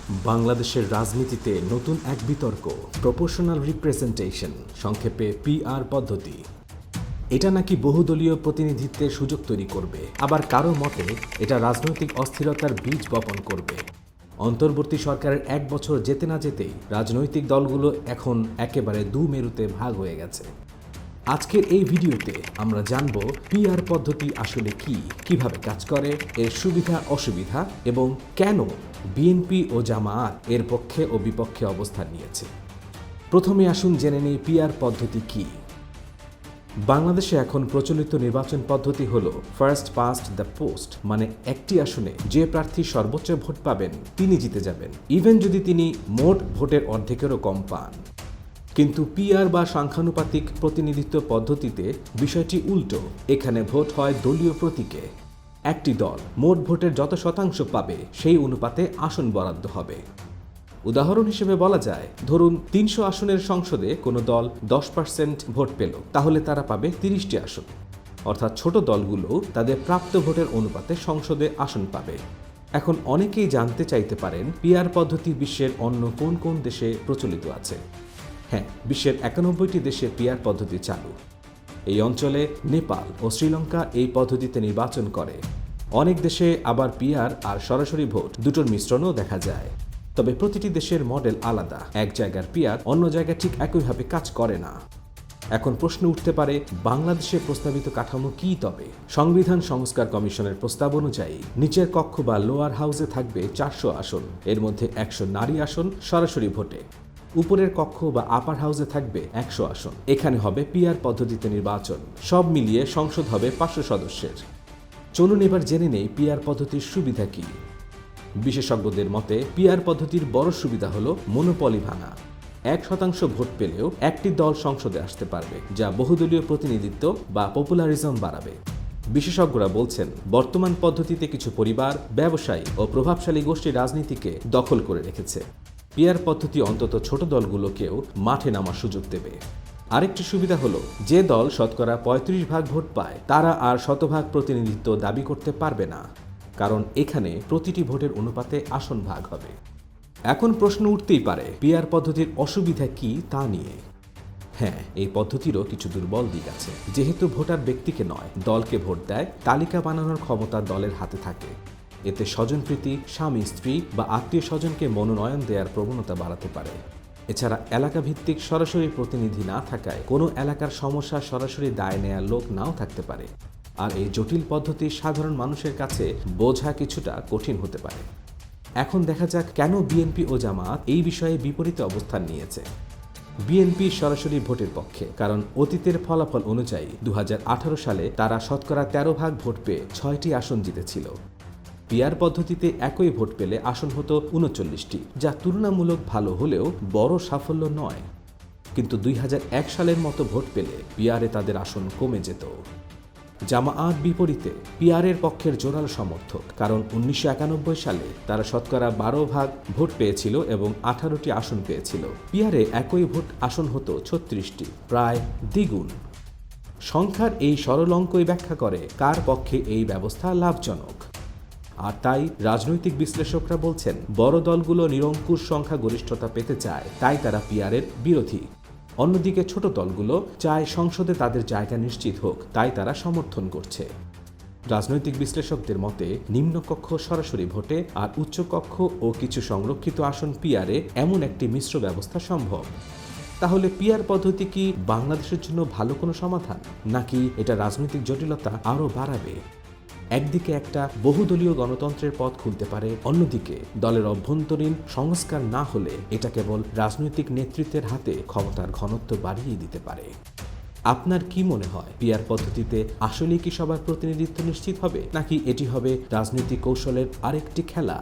বাংলাদেশের রাজনীতিতে নতুন এক বিতর্ক, প্রপোর্শনাল রিপ্রেজেন্টেশন, সংক্ষেপে পিআর পদ্ধতি। এটা নাকি বহুদলীয় প্রতিনিধিত্বের সুযোগ তৈরি করবে, আবার কারো মতে এটা রাজনৈতিক অস্থিরতার বীজ বপন করবে। অন্তর্বর্তী সরকারের 1 বছর যেতে না যেতেই রাজনৈতিক দলগুলো এখন একেবারে দু মেরুতে ভাগ হয়ে গেছে। আজকের এই ভিডিওতে আমরা জানব পিআর পদ্ধতি আসলে কি, কিভাবে কাজ করে, এর সুবিধা অসুবিধা এবং কেন বিএনপি ও জামায়াত এর পক্ষে ও বিপক্ষে অবস্থান নিয়েছে। প্রথমে আসুন জেনে নিই পিআর পদ্ধতি কি। বাংলাদেশে এখন প্রচলিত নির্বাচন পদ্ধতি হল ফার্স্ট পাস্ট দ্য পোস্ট, মানে একটি আসনে যে প্রার্থী সর্বোচ্চ ভোট পাবেন তিনি জিতে যাবেন, ইভেন যদি তিনি মোট ভোটের অর্ধেকেরও কম পান। কিন্তু পিআর বা সংখ্যানুপাতিক প্রতিনিধিত্ব পদ্ধতিতে বিষয়টি উল্টো। এখানে ভোট হয় দলীয় প্রতীকে। একটি দল মোট ভোটের যত শতাংশ পাবে সেই অনুপাতে আসন বরাদ্দ হবে। উদাহরণ হিসেবে বলা যায়, ধরুন 300 আসনের সংসদে কোনো দল 10% ভোট পেল, তাহলে তারা পাবে 30টি আসন। অর্থাৎ ছোট দলগুলো তাদের প্রাপ্ত ভোটের অনুপাতে সংসদে আসন পাবে। এখন অনেকেই জানতে চাইতে পারেন, পিআর পদ্ধতি বিশ্বের অন্য কোন কোন দেশে প্রচলিত আছে। হ্যাঁ, বিশ্বের 91টি দেশে পিআর পদ্ধতি চালু। এই অঞ্চলে নেপাল ও শ্রীলঙ্কা এই পদ্ধতিতে নির্বাচন করে। অনেক দেশে আবার পিআর আর সরাসরি ভোট দুটোর মিশ্রণও দেখা যায়। তবে প্রতিটি দেশের মডেল আলাদা। এক জায়গার পিআর অন্য জায়গায় ঠিক একইভাবে কাজ করে না। এখন প্রশ্ন উঠতে পারে, বাংলাদেশের প্রস্তাবিত কাঠামো কি তবে? সংবিধান সংস্কার কমিশনের প্রস্তাব অনুযায়ী নিচের কক্ষ বা লোয়ার হাউসে থাকবে 400 আসন, এর মধ্যে 100 নারী আসন সরাসরি ভোটে। উপরের কক্ষ বা আপার হাউসে থাকবে 100 আসন, এখানে হবে পিআর পদ্ধতিতে নির্বাচন। সব মিলিয়ে সংসদ হবে 500 সদস্যের। চলুন এবার জেনে নেই পিআর পদ্ধতির সুবিধা কি। বিশেষজ্ঞদের মতে পিআর পদ্ধতির বড় সুবিধা হলো মনোপলি ভাঙা। 1% ভোট পেলেও একটি দল সংসদে আসতে পারবে, যা বহুদলীয় প্রতিনিধিত্ব বা পপুলারিজম বাড়াবে। বিশেষজ্ঞরা বলছেন, বর্তমান পদ্ধতিতে কিছু পরিবার, ব্যবসায়ী ও প্রভাবশালী গোষ্ঠী রাজনীতিকে দখল করে রেখেছে। পিআর পদ্ধতি অন্তত ছোট দলগুলোকেও মাঠে নামার সুযোগ দেবে। আরেকটি সুবিধা হলো, যে দল শতকরা 35% ভোট পায় তারা আর শতভাগ প্রতিনিধিত্ব দাবি করতে পারবে না, কারণ এখানে প্রতিটি ভোটের অনুপাতে আসন ভাগ হবে। এখন প্রশ্ন উঠতেই পারে, পিআর পদ্ধতির অসুবিধা কি তা নিয়ে। হ্যাঁ, এই পদ্ধতিরও কিছু দুর্বল দিক আছে। যেহেতু ভোটার ব্যক্তিকে নয় দলকে ভোট দেয়, তালিকা বানানোর ক্ষমতা দলের হাতে থাকে। এতে স্বজনপ্রীতি, স্বামী স্ত্রী বা আত্মীয় স্বজনকে মনোনয়ন দেওয়ার প্রবণতা বাড়াতে পারে। এছাড়া এলাকা ভিত্তিক সরাসরি প্রতিনিধি না থাকায় কোনো এলাকার সমস্যা সরাসরি দায় নেয়ার লোক নাও থাকতে পারে। আর এই জটিল পদ্ধতি সাধারণ মানুষের কাছে বোঝা কিছুটা কঠিন হতে পারে। এখন দেখা যাক কেন বিএনপি ও জামায়াত এই বিষয়ে বিপরীত অবস্থান নিয়েছে। বিএনপি সরাসরি ভোটের পক্ষে, কারণ অতীতের ফলাফল অনুযায়ী 2018 সালে তারা শতকরা 13% ভোট পেয়ে 6টি আসন জিতেছিল। পিআর পদ্ধতিতে একই ভোট পেলে আসন হতো 39টি, যা তুলনামূলক ভালো হলেও বড় সাফল্য নয়। কিন্তু 2001 সালের মতো ভোট পেলে পিআরে তাদের আসন কমে যেত। জামায়াত বিপরীতে পিআরের পক্ষের জোরালো সমর্থক, কারণ 1991 সালে তারা শতকরা 12% ভোট পেয়েছিল এবং 18টি আসন পেয়েছিল। পিআরে একই ভোট আসন হতো 36টি, প্রায় দ্বিগুণ। সংখ্যার এই সরল অঙ্কই ব্যাখ্যা করে কার পক্ষে এই ব্যবস্থা লাভজনক। আর তাই রাজনৈতিক বিশ্লেষকরা বলছেন, বড় দলগুলো নিরঙ্কুশ সংখ্যাগরিষ্ঠতা পেতে চায়, তাই তারা পিআরের বিরোধী। অন্যদিকে ছোট দলগুলো চায় সংসদে তাদের জায়গা নিশ্চিত হোক, তাই তারা সমর্থন করছে। রাজনৈতিক বিশ্লেষকদের মতে নিম্নকক্ষ সরাসরি ভোটে আর উচ্চকক্ষ ও কিছু সংরক্ষিত আসন পিআরে এমন একটি মিশ্র ব্যবস্থা সম্ভব। তাহলে পিআর পদ্ধতি কি বাংলাদেশের জন্য ভালো কোনো সমাধান, নাকি এটা রাজনৈতিক জটিলতা আরও বাড়াবে? একদিকে একটা বহুদলীয় গণতন্ত্রের পথ খুলতে পারে, অন্যদিকে দলের অভ্যন্তরীণ সংস্কার না হলে এটা কেবল রাজনৈতিক নেতৃত্বের হাতে ক্ষমতার ঘনত্ব বাড়িয়ে দিতে পারে। আপনার কি মনে হয়, পিআর পদ্ধতিতে আসলে কি সবার প্রতিনিধিত্ব নিশ্চিত হবে, নাকি এটি হবে রাজনৈতিক কৌশলের আরেকটি খেলা?